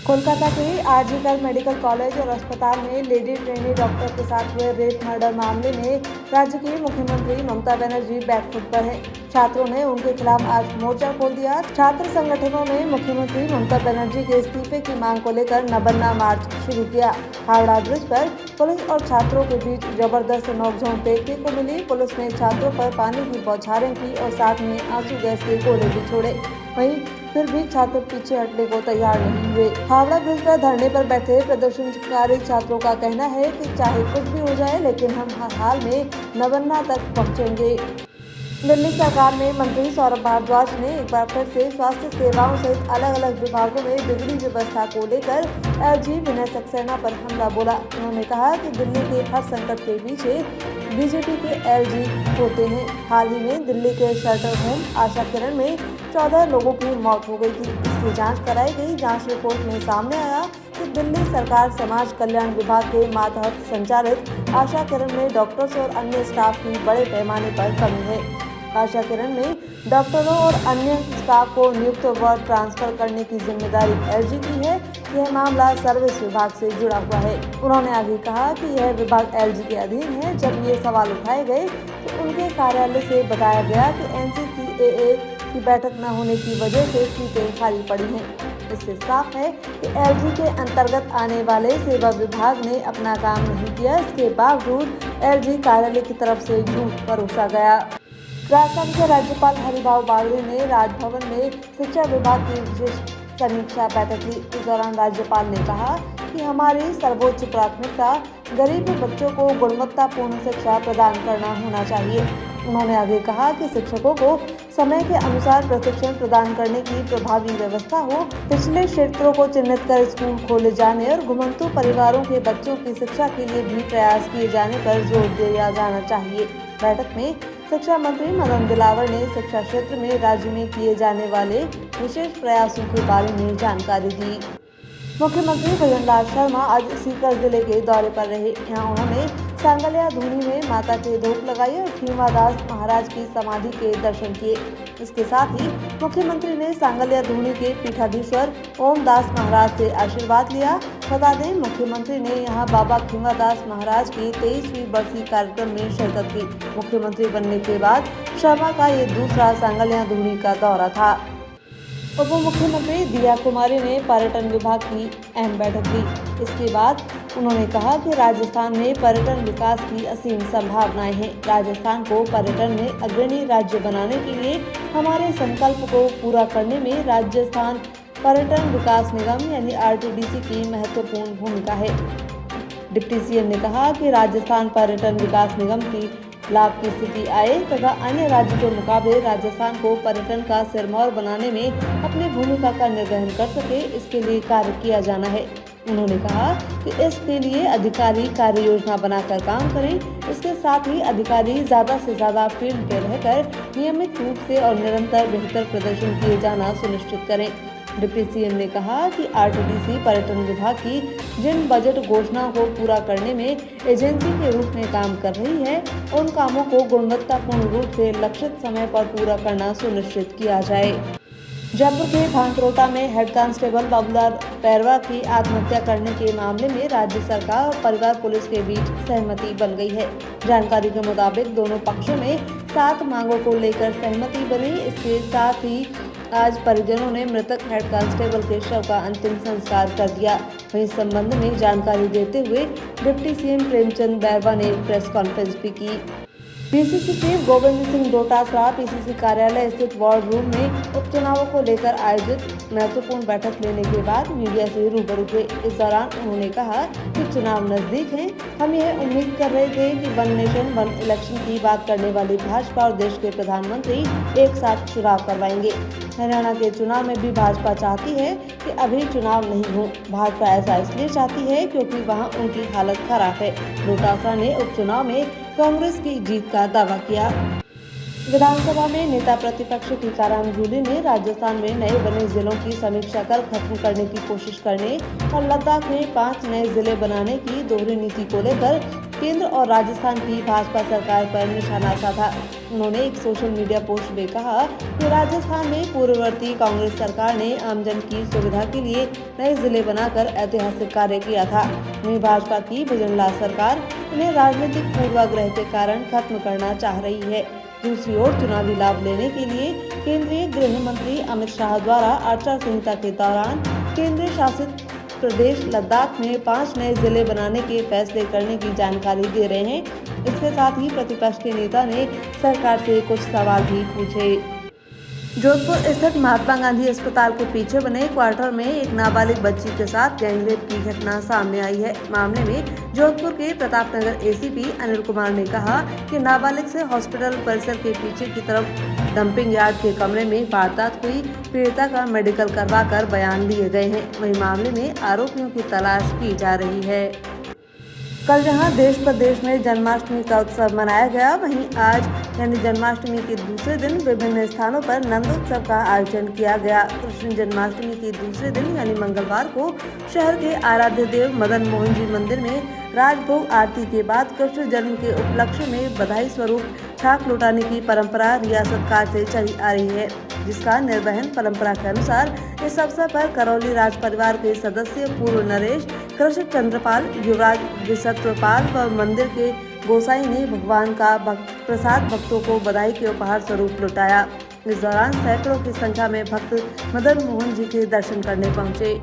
कोलकाता के RG Kar medical college और अस्पताल में लेडी ट्रेनी डॉक्टर के साथ हुए रेप मर्डर मामले में राज्य की मुख्यमंत्री ममता बनर्जी बैकफुट पर है। छात्रों ने उनके खिलाफ आज मोर्चा खोल दिया। छात्र संगठनों ने मुख्यमंत्री ममता बनर्जी के इस्तीफे की मांग को लेकर नबन्ना मार्च शुरू किया। हावड़ा ब्रिज पर पुलिस और छात्रों के बीच जबरदस्त नोकझोंक देखने को मिली। पुलिस ने छात्रों पर पानी की बौछारें की और साथ में आंसू गैस के गोले भी छोड़े। वहीं फिर भी छात्र पीछे हटने को तैयार नहीं हुए। हावड़ा ब्रिज पर धरने पर बैठे प्रदर्शनकारी छात्रों का कहना है कि चाहे कुछ भी हो जाए, लेकिन हम हर हाल में नबन्ना तक पहुंचेंगे। दिल्ली सरकार में मंत्री सौरभ भारद्वाज ने एक बार फिर से स्वास्थ्य सेवाओं सहित अलग अलग विभागों में बिगड़ी व्यवस्था को लेकर एलजी विनय सक्सेना पर हमला बोला। उन्होंने कहा कि दिल्ली के हर संकट के पीछे बीजेपी के एलजी होते हैं। हाल ही में दिल्ली के शेल्टर होम आशा किरण में 14 लोगों की मौत हो गई थी। इसकी जांच कराई गई। जांच रिपोर्ट में सामने आया कि दिल्ली सरकार समाज कल्याण विभाग के मातहत संचालित आशा किरण में डॉक्टर्स और अन्य स्टाफ की बड़े पैमाने पर कमी है। आशा किरण में डॉक्टरों और अन्य स्टाफ को नियुक्त व ट्रांसफर करने की जिम्मेदारी एलजी की है। यह मामला सर्विस विभाग से जुड़ा हुआ है। उन्होंने आगे कहा कि यह विभाग एलजी के अधीन है। जब ये सवाल उठाए गए तो उनके कार्यालय से बताया गया कि एनसीसीएए की बैठक न होने की वजह से सीटें खाली पड़ी हैं। इससे साफ है कि एलजी के अंतर्गत आने वाले सेवा विभाग ने अपना काम नहीं किया। इसके बावजूद एलजी कार्यालय की तरफ से झूठ परोसा गया। राजस्थान के राज्यपाल हरिभाऊ बागड़े ने राजभवन में शिक्षा विभाग की विशेष समीक्षा बैठक ली। इस दौरान राज्यपाल ने कहा कि हमारी सर्वोच्च प्राथमिकता गरीब बच्चों को गुणवत्तापूर्ण शिक्षा प्रदान करना होना चाहिए। उन्होंने आगे कहा कि शिक्षकों को समय के अनुसार प्रशिक्षण प्रदान करने की प्रभावी व्यवस्था हो। पिछले क्षेत्रों को चिन्हित कर स्कूल खोले जाने और घुमंतु परिवारों के बच्चों की शिक्षा के लिए भी प्रयास किए जाने पर जोर दिया जाना चाहिए। बैठक में शिक्षा मंत्री मदन दिलावर ने शिक्षा क्षेत्र में राज्य में किए जाने वाले विशेष प्रयासों के बारे में जानकारी दी। मुख्यमंत्री भजनलाल शर्मा आज सीकर जिले के दौरे पर रहे। यहाँ उन्होंने सांगलिया धूनी में माता के धूप लगाई और खींवादास महाराज की समाधि के दर्शन किए। इसके साथ ही मुख्यमंत्री ने सांगलिया धूनी के पीठाधीश्वर ओमदास महाराज से आशीर्वाद लिया। बता दें, मुख्यमंत्री ने यहाँ बाबा खींवादास महाराज की 23वीं बरसी कार्यक्रम में शिरकत की। मुख्यमंत्री बनने के बाद शर्मा का ये दूसरा सांगलिया धूनी का दौरा था। उप मुख्यमंत्री दिया कुमारी ने पर्यटन विभाग की अहम बैठक ली। इसके बाद उन्होंने कहा कि राजस्थान में पर्यटन विकास की असीम संभावनाएं हैं। राजस्थान को पर्यटन में अग्रणी राज्य बनाने के लिए हमारे संकल्प को पूरा करने में राजस्थान पर्यटन विकास निगम यानी आरटीडीसी की महत्वपूर्ण भूमिका है। डिप्टी सीएम ने कहा कि राजस्थान पर्यटन विकास निगम की लाभ की स्थिति आए तथा अन्य राज्यों के मुकाबले राजस्थान को पर्यटन का सिरमौर बनाने में अपनी भूमिका का निर्वहन कर सके, इसके लिए कार्य किया जाना है। उन्होंने कहा कि इसके लिए अधिकारी कार्य योजना बनाकर काम करें। इसके साथ ही अधिकारी ज़्यादा से ज़्यादा फील्ड पर रहकर नियमित रूप से और निरंतर बेहतर प्रदर्शन किए जाना सुनिश्चित करें। डिप्टी सीएम ने कहा कि आरटीडीसी पर्यटन विभाग की जिन बजट घोषणाओं को पूरा करने में एजेंसी के रूप में काम कर रही है, उन कामों को गुणवत्तापूर्ण रूप से लक्षित समय पर पूरा करना सुनिश्चित किया जाए। जयपुर के भांकरोटा में हेड कांस्टेबल बाबूलाल पैरवा की आत्महत्या करने के मामले में राज्य सरकार और परिवार पुलिस के बीच सहमति बन गई है। जानकारी के मुताबिक दोनों पक्षों में 7 मांगों को लेकर सहमति बनी। इसके साथ ही आज परिजनों ने मृतक हेड कांस्टेबल के शव का अंतिम संस्कार कर दिया। वहीं इस संबंध में जानकारी देते हुए डिप्टी सीएम प्रेमचंद बैरवा ने प्रेस कॉन्फ्रेंस भी की। PCC chief Govind Singh Dotasra PCC कार्यालय स्थित वार्ड रूम में उपचुनावों को लेकर आयोजित महत्वपूर्ण बैठक लेने के बाद मीडिया से रूबरू हुए। इस दौरान उन्होंने कहा कि चुनाव नजदीक हैं। हम यह उम्मीद कर रहे थे कि वन नेशन वन इलेक्शन की बात करने वाली भाजपा और देश के प्रधानमंत्री एक साथ चुनाव करवाएंगे। हरियाणा के चुनाव में भी भाजपा चाहती है कि अभी चुनाव नहीं हो। भाजपा ऐसा इसलिए चाहती है क्योंकि वहां उनकी हालत खराब है। डोटासरा ने उपचुनाव में कांग्रेस की जीत का दावा किया। विधानसभा में नेता प्रतिपक्ष टीकाराम जूली ने राजस्थान में नए बने जिलों की समीक्षा कर खत्म करने की कोशिश करने और लद्दाख में 5 नए जिले बनाने की दोहरी नीति को लेकर केंद्र और राजस्थान की भाजपा सरकार पर निशाना साधा। उन्होंने एक सोशल मीडिया पोस्ट में कहा कि राजस्थान में पूर्ववर्ती कांग्रेस सरकार ने आमजन की सुविधा के लिए नए जिले बनाकर ऐतिहासिक कार्य किया था। वहीं भाजपा की भजनलाल सरकार इन्हें राजनीतिक पूर्वाग्रह के कारण खत्म करना चाह रही है। दूसरी ओर चुनावी लाभ लेने के लिए केंद्रीय गृह मंत्री अमित शाह द्वारा आचार संहिता के दौरान केंद्र शासित प्रदेश लद्दाख में 5 नए जिले बनाने के फैसले करने की जानकारी दे रहे हैं। इसके साथ ही प्रतिपक्ष के नेता ने सरकार से कुछ सवाल भी पूछे। जोधपुर स्थित महात्मा गांधी अस्पताल के पीछे बने क्वार्टर में एक नाबालिग बच्ची के साथ गैंगरेप की घटना सामने आई है। मामले में जोधपुर के प्रतापनगर एसीपी अनिल कुमार ने कहा कि नाबालिग से हॉस्पिटल परिसर के पीछे की तरफ डंपिंग यार्ड के कमरे में वारदात हुई। पीड़िता का मेडिकल करवाकर बयान लिए गए हैं। वहीं मामले में आरोपियों की तलाश की जा रही है। कल जहां देश प्रदेश में जन्माष्टमी का उत्सव मनाया गया, वहीं आज यानी जन्माष्टमी के दूसरे दिन विभिन्न स्थानों पर नंदोत्सव का आयोजन किया गया। कृष्ण जन्माष्टमी के दूसरे दिन यानी मंगलवार को शहर के आराध्य देव मदन मोहन जी मंदिर में राजभोग आरती के बाद कृष्ण जन्म के उपलक्ष्य में बधाई स्वरूप छाक लौटाने की परंपरा रियासत काल से चली आ रही है, जिसका निर्वहन परंपरा के अनुसार इस अवसर पर करौली राज परिवार के सदस्य पूर्व नरेश, कृष्ण चंद्रपाल, युवराज विसत्रपाल व मंदिर के गोसाई ने भगवान का प्रसाद भक्तों को बधाई के उपहार स्वरूप लौटाया। इस दौरान सैकड़ों की संख्या में भक्त मदन मोहन जी के दर्शन करने पहुंचे।